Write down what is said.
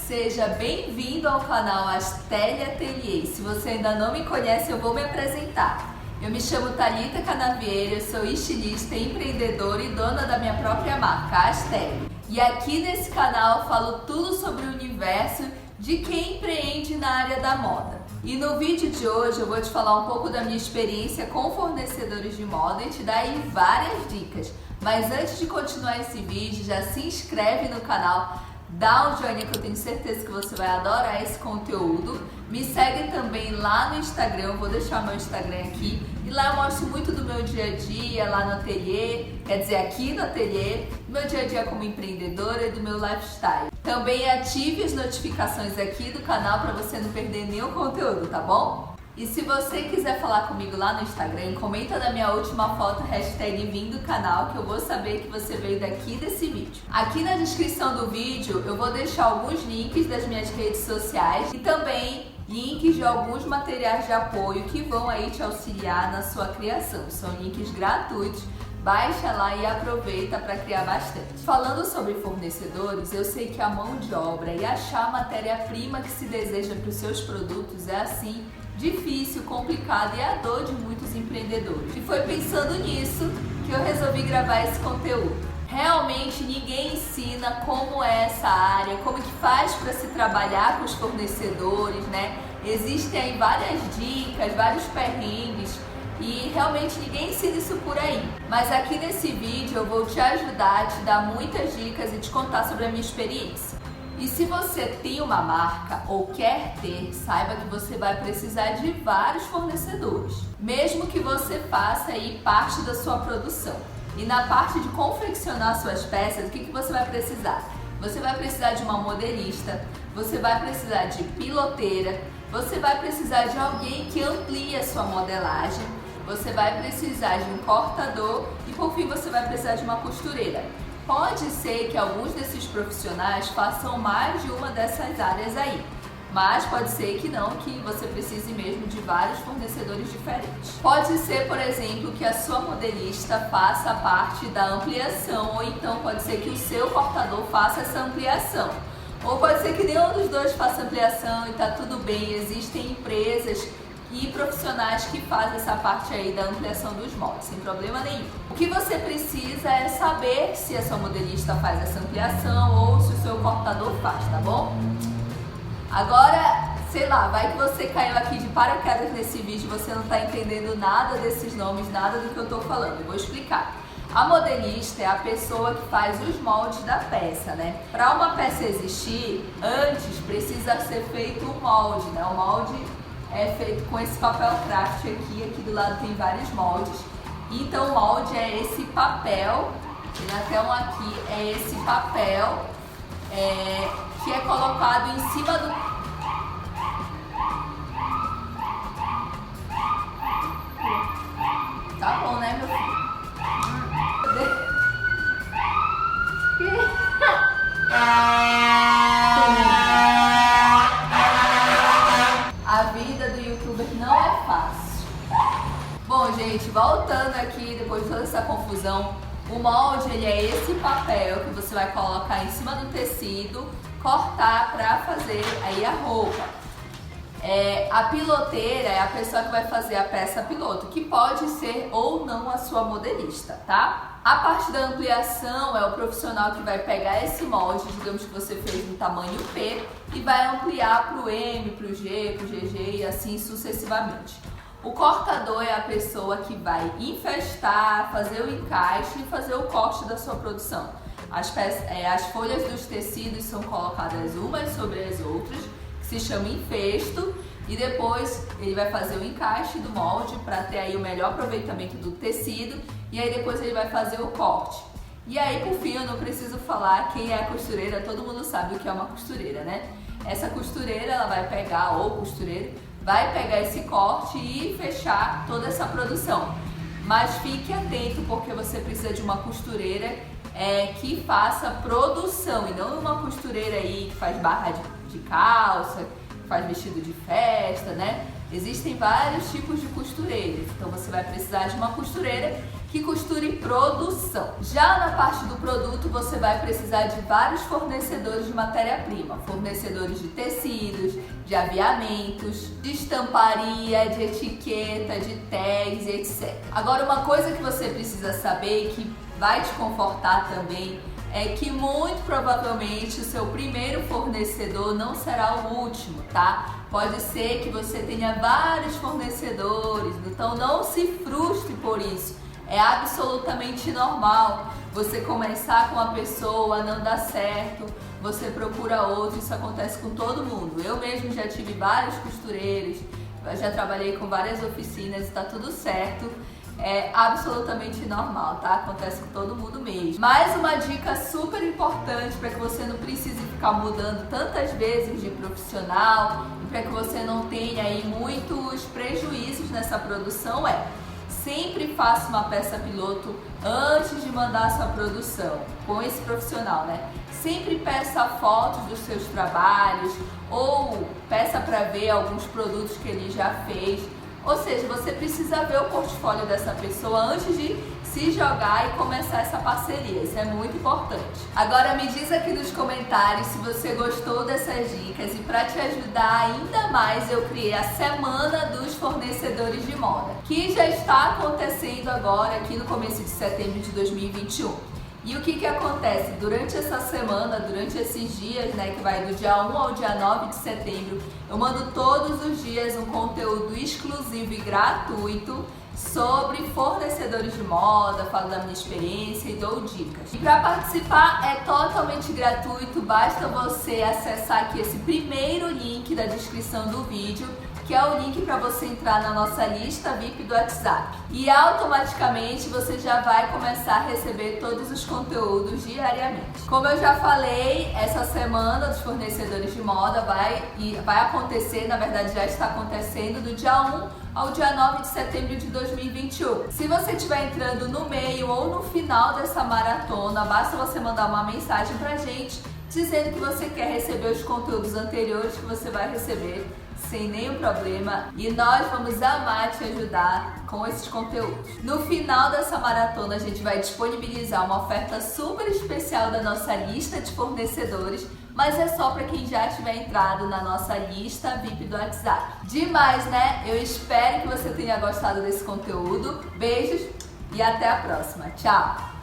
Seja bem-vindo ao canal Astelli Atelier. Se você ainda não me conhece, eu vou me apresentar. Eu me chamo Thalita Canavieira, eu sou estilista, empreendedora e dona da minha própria marca, Astelli. E aqui nesse canal eu falo tudo sobre o universo de quem empreende na área da moda. E no vídeo de hoje eu vou te falar um pouco da minha experiência com fornecedores de moda e te dar aí várias dicas. Mas antes de continuar esse vídeo, já se inscreve no canal, dá um joinha que eu tenho certeza que você vai adorar esse conteúdo. Me segue também lá no Instagram, eu vou deixar meu Instagram aqui. E lá eu mostro muito do meu dia a dia, lá no ateliê, quer dizer, aqui no ateliê, do meu dia a dia como empreendedora e do meu lifestyle. Também ative as notificações aqui do canal para você não perder nenhum conteúdo, tá bom? E se você quiser falar comigo lá no Instagram, comenta na minha última foto, #vim do canal, que eu vou saber que você veio daqui desse vídeo. Aqui na descrição do vídeo eu vou deixar alguns links das minhas redes sociais e também links de alguns materiais de apoio que vão aí te auxiliar na sua criação. São links gratuitos. Baixa lá e aproveita para criar bastante. Falando sobre fornecedores, eu sei que a mão de obra e achar a matéria-prima que se deseja para os seus produtos é assim difícil, complicado e a dor de muitos empreendedores. E foi pensando nisso que eu resolvi gravar esse conteúdo. Realmente ninguém ensina como é essa área, como que faz para se trabalhar com os fornecedores, né? Existem aí várias dicas, vários perrengues e realmente ninguém ensina isso por aí. Mas aqui nesse vídeo eu vou te ajudar, te dar muitas dicas e te contar sobre a minha experiência. E se você tem uma marca ou quer ter, saiba que você vai precisar de vários fornecedores, mesmo que você faça aí parte da sua produção. E na parte de confeccionar suas peças, o que você vai precisar? Você vai precisar de uma modelista, você vai precisar de piloteira, você vai precisar de alguém que amplie a sua modelagem, você vai precisar de um cortador e por fim você vai precisar de uma costureira. Pode ser que alguns desses profissionais façam mais de uma dessas áreas aí, mas pode ser que não, que você precise mesmo de vários fornecedores diferentes. Pode ser, por exemplo, que a sua modelista faça parte da ampliação, ou então pode ser que o seu cortador faça essa ampliação. Ou pode ser que nenhum dos dois faça ampliação e tá tudo bem, existem empresas e profissionais que fazem essa parte aí da ampliação dos moldes, sem problema nenhum. O que você precisa é saber se a sua modelista faz essa ampliação ou se o seu cortador faz, tá bom? Agora, sei lá, vai que você caiu aqui de paraquedas nesse vídeo e você não tá entendendo nada desses nomes, nada do que eu tô falando. Eu vou explicar. A modelista é a pessoa que faz os moldes da peça, né? Para uma peça existir, antes precisa ser feito um molde, né? O molde é feito com esse papel craft aqui do lado tem vários moldes. Então o molde é esse papel, tem até um aqui, é esse papel que é colocado em cima do... Tá bom, né, meu filho? A vida do youtuber não é fácil. Bom, gente, voltando aqui, depois de toda essa confusão, o molde, ele é esse papel que você vai colocar em cima do tecido, cortar para fazer aí a roupa. A piloteira é a pessoa que vai fazer a peça piloto, que pode ser ou não a sua modelista, tá? A parte da ampliação é o profissional que vai pegar esse molde, digamos que você fez no tamanho P, e vai ampliar para o M, para o G, para o GG e assim sucessivamente. O cortador é a pessoa que vai infestar, fazer o encaixe e fazer o corte da sua produção. As folhas dos tecidos são colocadas umas sobre as outras, que se chama infesto, e depois ele vai fazer o encaixe do molde para ter aí o melhor aproveitamento do tecido, e aí depois ele vai fazer o corte. E aí, por fim, eu não preciso falar quem é a costureira, todo mundo sabe o que é uma costureira, né? Essa costureira, ela vai pegar, ou costureiro, vai pegar esse corte e fechar toda essa produção. Mas fique atento, porque você precisa de uma costureira que faça produção, e não uma costureira aí que faz barra de calça, que faz vestido de festa, né? Existem vários tipos de costureiras, então você vai precisar de uma costureira que costure produção. Já na parte do produto, você vai precisar de vários fornecedores de matéria-prima, fornecedores de tecidos, de aviamentos, de estamparia, de etiqueta, de tags, etc. Agora, uma coisa que você precisa saber, que vai te confortar também, é que muito provavelmente o seu primeiro fornecedor não será o último, tá? Pode ser que você tenha vários fornecedores, então não se frustre por isso. É absolutamente normal você começar com uma pessoa, não dá certo, você procura outro, isso acontece com todo mundo. Eu mesmo já tive vários costureiros, já trabalhei com várias oficinas, está tudo certo. É absolutamente normal, tá? Acontece com todo mundo mesmo. Mais uma dica super importante para que você não precise ficar mudando tantas vezes de profissional e para que você não tenha aí muitos prejuízos nessa produção é: sempre faça uma peça piloto antes de mandar a sua produção com esse profissional, né? Sempre peça fotos dos seus trabalhos ou peça para ver alguns produtos que ele já fez. Ou seja, você precisa ver o portfólio dessa pessoa antes de se jogar e começar essa parceria. Isso é muito importante. Agora me diz aqui nos comentários se você gostou dessas dicas, e para te ajudar ainda mais eu criei a Semana dos Fornecedores de Moda, que já está acontecendo agora aqui no começo de setembro de 2021. E o que acontece? Durante essa semana, durante esses dias, né, que vai do dia 1 ao dia 9 de setembro, eu mando todos os dias um conteúdo exclusivo e gratuito sobre fornecedores de moda, falo da minha experiência e dou dicas. E para participar é totalmente gratuito, basta você acessar aqui esse primeiro link da descrição do vídeo, que é o link para você entrar na nossa lista VIP do WhatsApp. E automaticamente você já vai começar a receber todos os conteúdos diariamente. Como eu já falei, essa semana dos fornecedores de moda vai acontecer, na verdade já está acontecendo, do dia 1 ao dia 9 de setembro de 2021. Se você estiver entrando no meio ou no final dessa maratona, basta você mandar uma mensagem pra gente dizendo que você quer receber os conteúdos anteriores, que você vai receber sem nenhum problema, e nós vamos amar te ajudar com esses conteúdos. No final dessa maratona a gente vai disponibilizar uma oferta super especial da nossa lista de fornecedores, mas é só para quem já tiver entrado na nossa lista VIP do WhatsApp. Demais, né? Eu espero que você tenha gostado desse conteúdo. Beijos e até a próxima. Tchau!